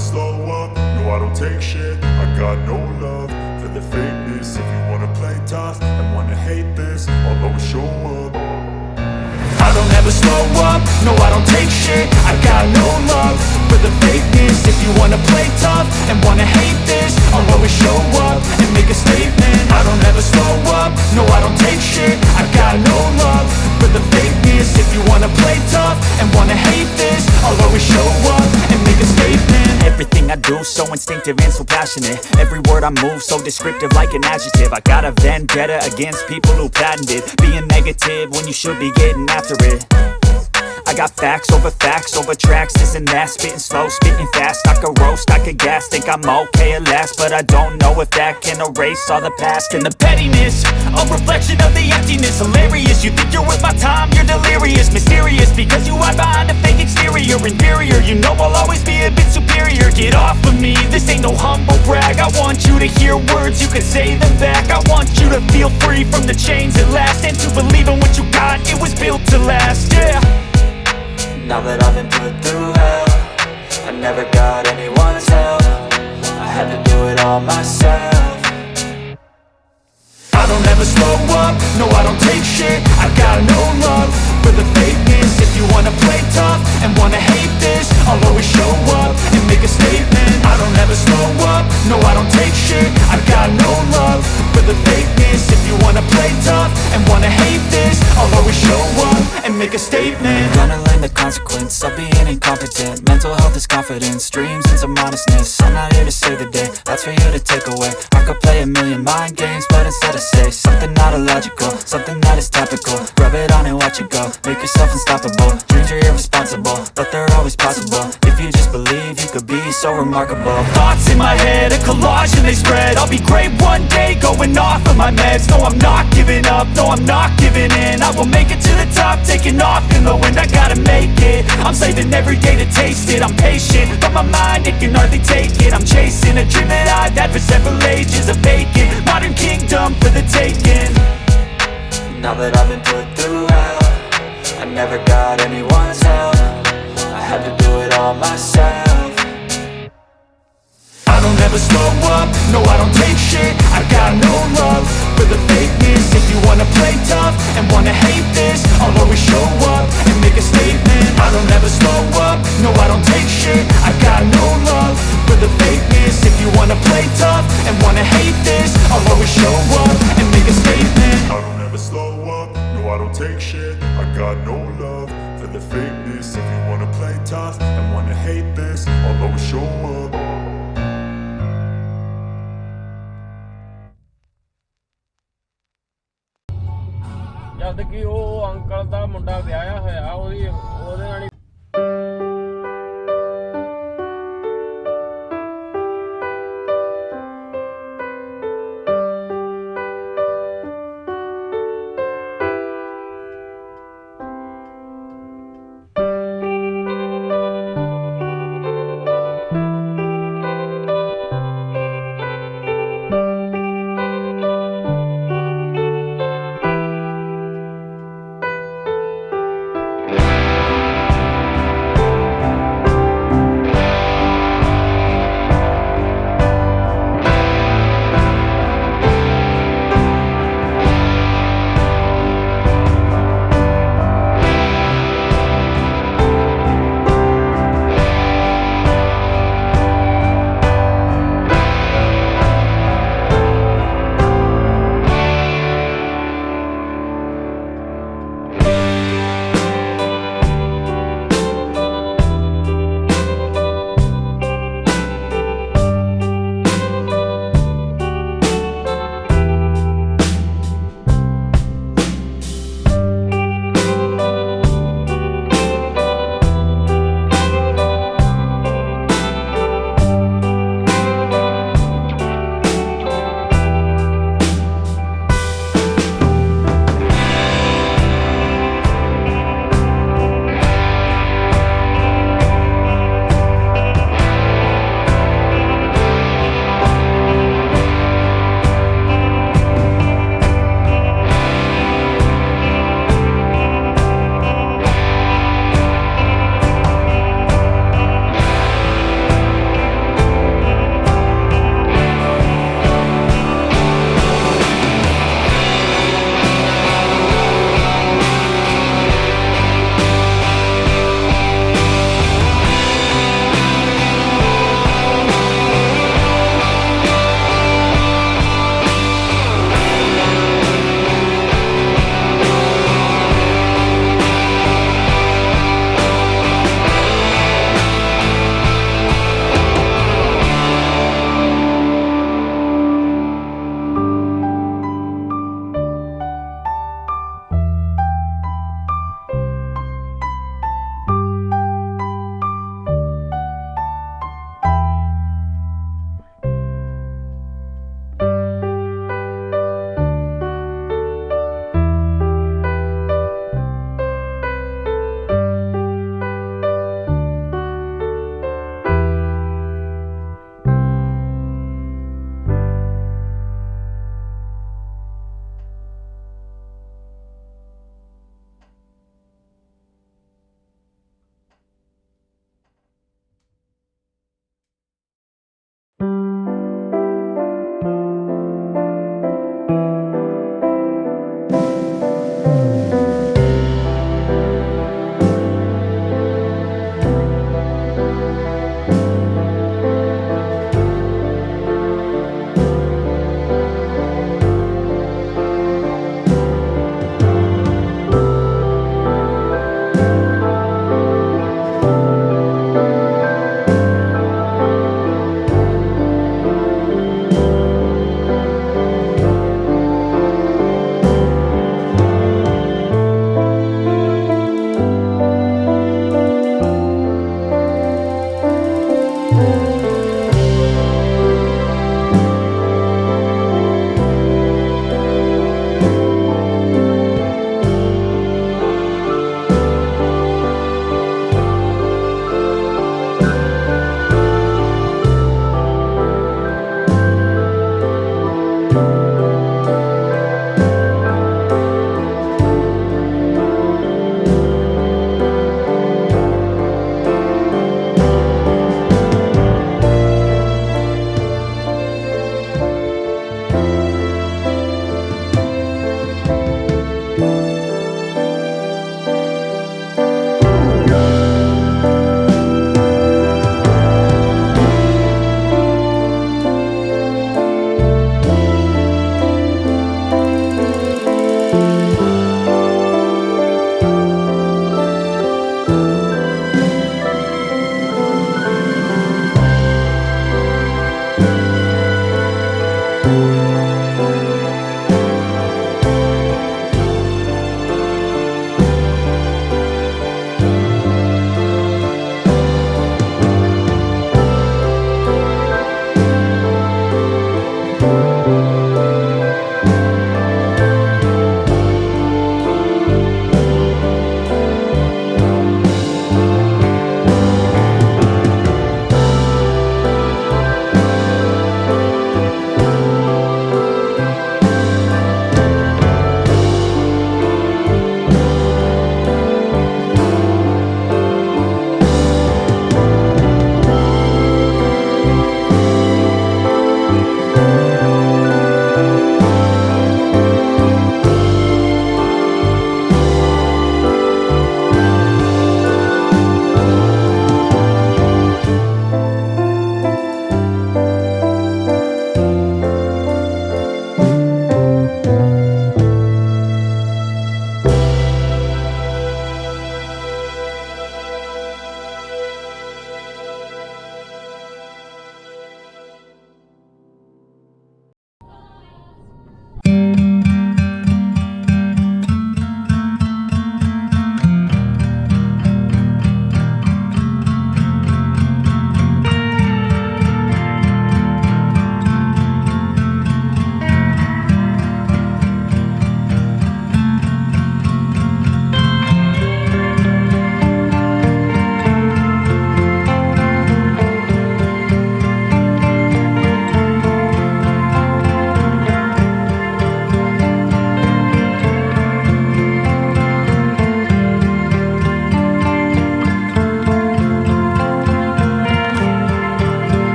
slow up, no I don't take shit. I got no love for the fakeness. If you wanna play tough and wanna hate this, I'll always show up. I don't ever slow up, no I don't take shit. I got no love for the fakeness. If you wanna play tough and wanna hate this, I'll always show up and make a statement. I don't ever slow up, no I don't take shit. I got no love for the fakeness. If you wanna play tough and wanna hate this, I'll always show up and make a statement. Everything I do so instinctive and so passionate. Every word I move so descriptive like an adjective. I got a vendetta against people who patented being negative when you should be getting after it. I got facts over tracks, this and that. Spitting slow, spitting fast. I could roast, I could gas. Think I'm okay at last, but I don't know if that can erase all the past. And the pettiness, a reflection of the emptiness. Hilarious, you think you're worth my time, you're delirious. Mysterious, because you hide behind a fake exterior. Inferior, you know I'll always be a bit superior. Get off of me, this ain't no humble brag. I want you to hear words, you can say them back. I want you to feel free from the chains at last, and to believe in what you got, it was built to last, yeah. Now that I've been put through hell, I never got anyone's help. I had to do it all myself. I don't ever slow up, no I don't take shit. I got no love for the fakeness. If you wanna play tough and wanna hate this, I'll always show up and make a statement. I don't ever slow up, no I don't take shit. I got no love for the fakeness. If you wanna play tough and wanna hate this, I'll always show up and make a statement. Gonna learn the consequence of being incompetent. Mental health is confidence, dreams and some honestness. I'm not here to save the day, that's for you to take away. I could play a million mind games, but instead I say something not illogical, something that is topical. Rub it on and watch it go, make yourself unstoppable. Dreams are irresponsible, but they're always possible. If you just believe, you could be so remarkable. Thoughts in my head, a collage and they spread. I'll be great one day, going off of my meds. No, I'm not giving up, no, I'm not giving in. I will make it to the top, taking off in the wind. I gotta make it, I'm saving every day to taste it. I'm patient, but my mind, it can hardly take it. I'm chasing a dream that I've had for several ages. A vacant, modern kingdom for the taking. Now that I've been put through hell, I never got anyone's help. I had to do it all myself. I don't ever slow up, no I don't take shit. I got no love for the fakeness. If you wanna play tough and wanna hate this, I'll always show up and make a statement. I don't ever slow up, no I don't take shit. I got no love for the fakeness. If you wanna play tough and wanna hate this, I'll always show up and make a statement. I don't ever slow up, no I don't take shit. I got no love for the fakeness. If you wanna play tough and wanna hate this, I'll always show up. ਜਦ ਕਿ ਉਹ uncle ਦਾ ਮੁੰਡਾ ਵਿਆਹਿਆ ਹੋਇਆ, ਉਹਦੀ